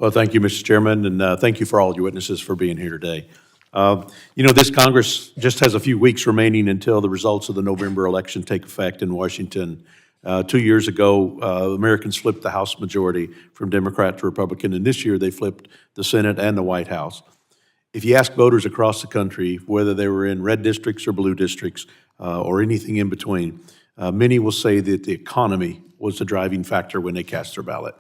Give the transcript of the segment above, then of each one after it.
Well, thank you, Mr. Chairman, and thank you for all your witnesses for being here today. This Congress just has a few weeks remaining until the results of the November election take effect in Washington. 2 years ago, Americans flipped the House majority from Democrat to Republican, and this year they flipped the Senate and the White House. If you ask voters across the country, whether they were in red districts or blue districts or anything in between, many will say that the economy was the driving factor when they cast their ballot.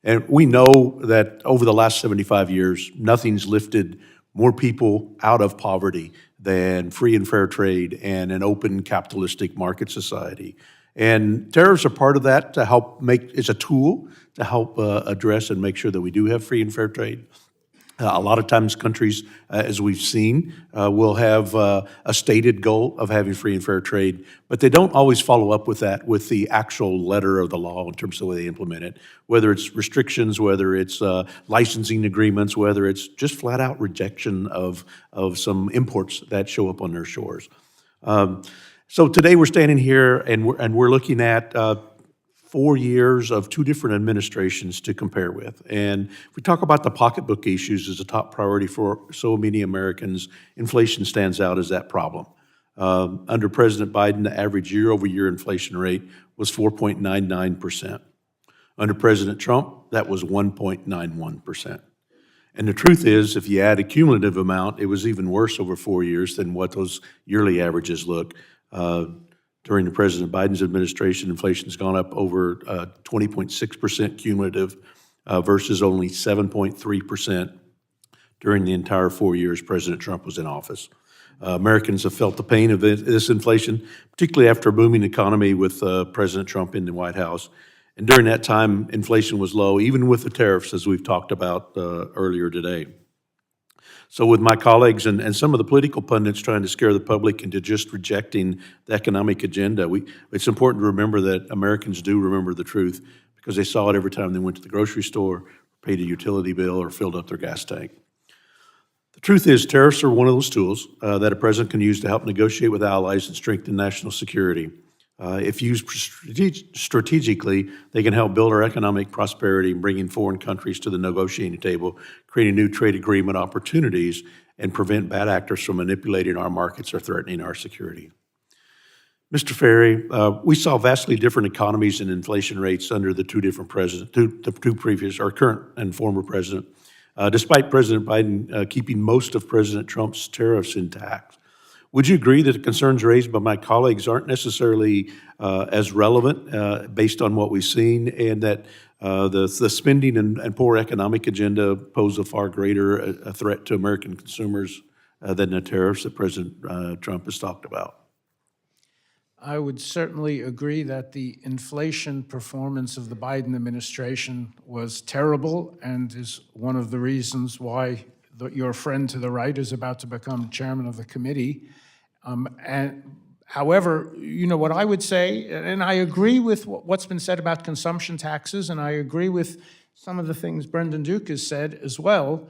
And we know that over the last 75 years, nothing's lifted more people out of poverty than free and fair trade and an open capitalistic market society. And tariffs are part of that to help it's a tool to help address and make sure that we do have free and fair trade. A lot of times countries, as we've seen, will have a stated goal of having free and fair trade, but they don't always follow up with that with the actual letter of the law in terms of the way they implement it, whether it's restrictions, whether it's licensing agreements, whether it's just flat out rejection of some imports that show up on their shores. So today we're standing here and we're looking at 4 years of two different administrations to compare with. And if we talk about the pocketbook issues as a top priority for so many Americans, inflation stands out as that problem. Under President Biden, the average year-over-year inflation rate was 4.99%. Under President Trump, that was 1.91%. And the truth is, if you add a cumulative amount, it was even worse over 4 years than what those yearly averages look. During the President Biden's administration, inflation has gone up over 20.6% cumulative versus only 7.3% during the entire 4 years President Trump was in office. Americans have felt the pain of this inflation, particularly after a booming economy with President Trump in the White House. And during that time, inflation was low, even with the tariffs, as we've talked about earlier today. So with my colleagues and some of the political pundits trying to scare the public into just rejecting the economic agenda, it's important to remember that Americans do remember the truth because they saw it every time they went to the grocery store, paid a utility bill, or filled up their gas tank. The truth is, tariffs are one of those tools that a president can use to help negotiate with allies and strengthen national security. If used strategically, they can help build our economic prosperity and bring in foreign countries to the negotiating table, creating new trade agreement opportunities, and prevent bad actors from manipulating our markets or threatening our security. Mr. Ferry, we saw vastly different economies and inflation rates under the two previous, our current and former president, despite President Biden keeping most of President Trump's tariffs intact. Would you agree that the concerns raised by my colleagues aren't necessarily as relevant based on what we've seen, and that the spending and poor economic agenda pose a far greater a threat to American consumers than the tariffs that President Trump has talked about? I would certainly agree that the inflation performance of the Biden administration was terrible and is one of the reasons why your friend to the right is about to become chairman of the committee. However, what I would say, and I agree with what's been said about consumption taxes, and I agree with some of the things Brendan Duke has said as well,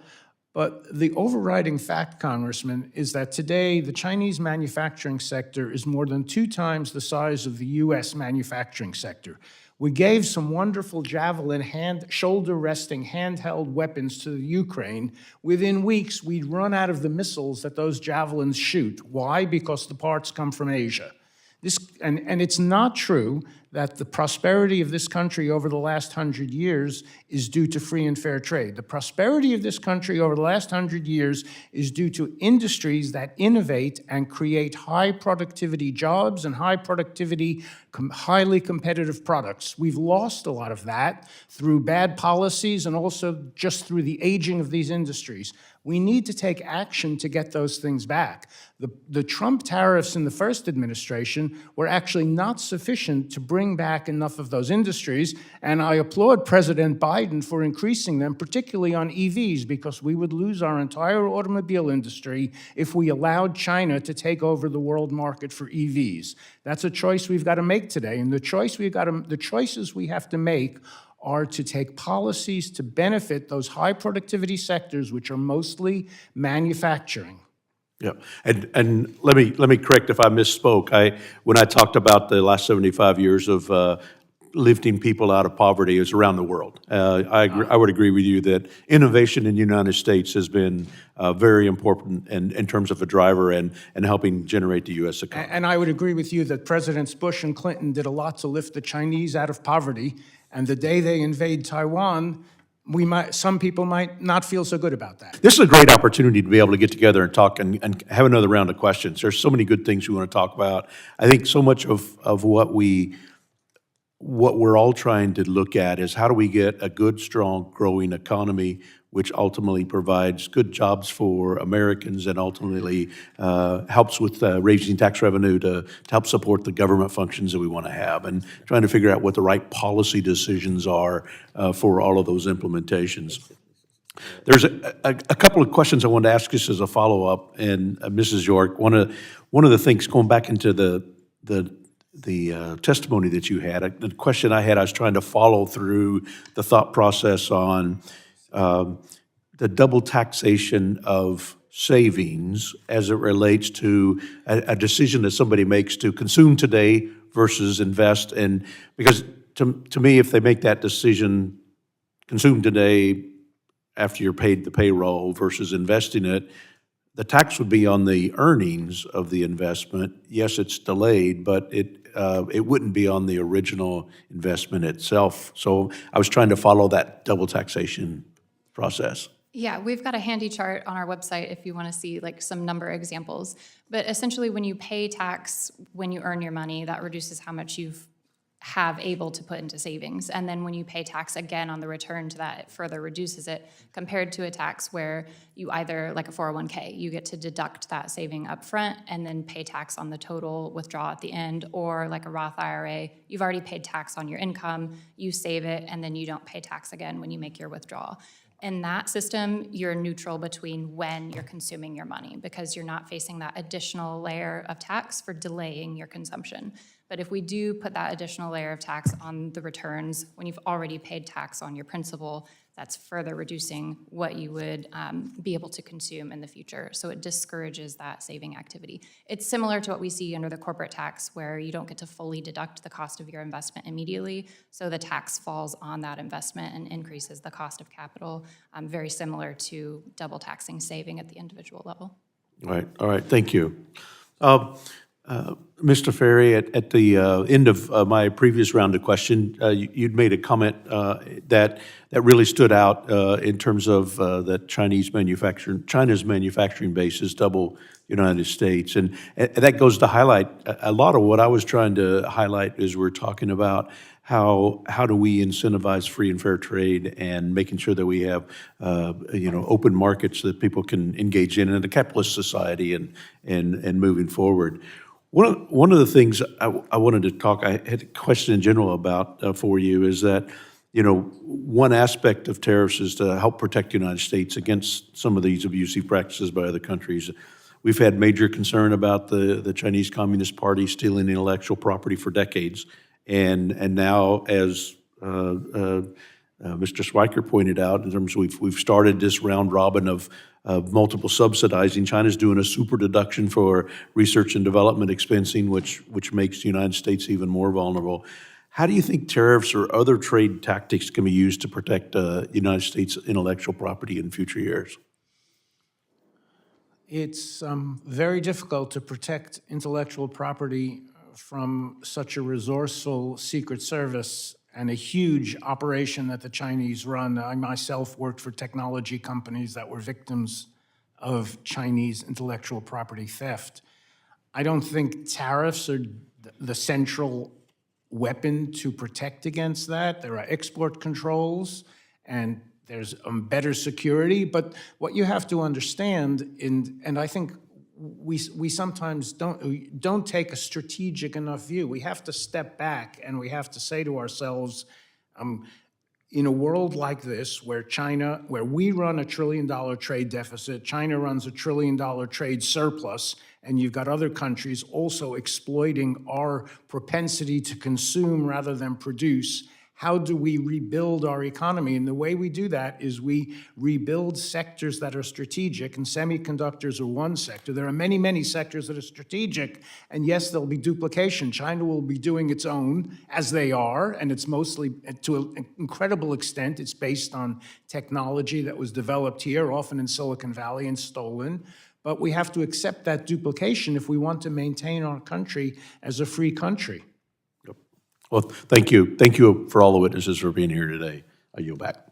but the overriding fact, Congressman, is that today the Chinese manufacturing sector is more than 2 times the size of the U.S. manufacturing sector. We gave some wonderful Javelin shoulder-resting handheld weapons to the Ukraine. Within weeks, we'd run out of the missiles that those Javelins shoot. Why? Because the parts come from Asia. And it's not true that the prosperity of this country over the last 100 years is due to free and fair trade. The prosperity of this country over the last 100 years is due to industries that innovate and create high productivity jobs and high productivity, highly competitive products. We've lost a lot of that through bad policies and also just through the aging of these industries. We need to take action to get those things back. The Trump tariffs in the first administration were actually not sufficient to bring back enough of those industries, and I applaud President Biden for increasing them, particularly on EVs, because we would lose our entire automobile industry if we allowed China to take over the world market for EVs. That's a choice we've got to make today, and the choices we have to make are to take policies to benefit those high productivity sectors, which are mostly manufacturing. Yeah, and let me correct if I misspoke. When I talked about the last 75 years of lifting people out of poverty is around the world. I would agree with you that innovation in the United States has been very important in terms of a driver and helping generate the U.S. economy. And I would agree with you that Presidents Bush and Clinton did a lot to lift the Chinese out of poverty. And the day they invade Taiwan, some people might not feel so good about that. This is a great opportunity to be able to get together and talk and have another round of questions. There's so many good things we want to talk about. I think so much of what we're all trying to look at is how do we get a good, strong, growing economy which ultimately provides good jobs for Americans and ultimately helps with raising tax revenue to help support the government functions that we want to have, and trying to figure out what the right policy decisions are for all of those implementations. There's a couple of questions I wanted to ask just as a follow-up, and Mrs. York, one of the things, going back into the testimony that you had, the question I had, I was trying to follow through the thought process on the double taxation of savings as it relates to a decision that somebody makes to consume today versus invest. And because to me, if they make that decision, consume today after you're paid the payroll versus investing it, the tax would be on the earnings of the investment. Yes, it's delayed, but it wouldn't be on the original investment itself. So I was trying to follow that double taxation process. Yeah, we've got a handy chart on our website if you want to see like some number examples. But essentially, when you pay tax when you earn your money, that reduces how much you've able to put into savings. And then when you pay tax again on the return to that, it further reduces it compared to a tax where you either, like a 401k, you get to deduct that saving up front and then pay tax on the total withdrawal at the end, or like a Roth IRA, you've already paid tax on your income, you save it, and then you don't pay tax again when you make your withdrawal. In that system, you're neutral between when you're consuming your money because you're not facing that additional layer of tax for delaying your consumption. But if we do put that additional layer of tax on the returns when you've already paid tax on your principal, that's further reducing what you would be able to consume in the future. So it discourages that saving activity. It's similar to what we see under the corporate tax where you don't get to fully deduct the cost of your investment immediately. So the tax falls on that investment and increases the cost of capital, very similar to double taxing saving at the individual level. All right, thank you. Mr. Ferry, at the end of my previous round of question, you'd made a comment that really stood out in terms of that China's manufacturing base is double United States, and that goes to highlight a lot of what I was trying to highlight as we're talking about how do we incentivize free and fair trade and making sure that we have open markets that people can engage in a capitalist society and moving forward. One of the things I wanted to talk, I had a question in general about for you is that, one aspect of tariffs is to help protect the United States against some of these abusive practices by other countries. We've had major concern about the Chinese Communist Party stealing intellectual property for decades. And now, as Mr. Schweiker pointed out, in terms of we've started this round robin of multiple subsidizing. China's doing a super deduction for research and development expensing, which makes the United States even more vulnerable. How do you think tariffs or other trade tactics can be used to protect United States intellectual property in future years? It's very difficult to protect intellectual property from such a resourceful Secret Service and a huge operation that the Chinese run. I myself worked for technology companies that were victims of Chinese intellectual property theft. I don't think tariffs are the central weapon to protect against that. There are export controls and there's better security, but what you have to understand, and I think we sometimes don't take a strategic enough view. We have to step back and we have to say to ourselves, in a world like this where we run $1 trillion trade deficit, China runs $1 trillion trade surplus, and you've got other countries also exploiting our propensity to consume rather than produce, how do we rebuild our economy? And the way we do that is we rebuild sectors that are strategic, and semiconductors are one sector. There are many, many sectors that are strategic, and yes, there'll be duplication. China will be doing its own, as they are, and it's mostly, to an incredible extent, it's based on technology that was developed here, often in Silicon Valley, and stolen. But we have to accept that duplication if we want to maintain our country as a free country. Well, thank you. Thank you for all the witnesses for being here today. I yield back.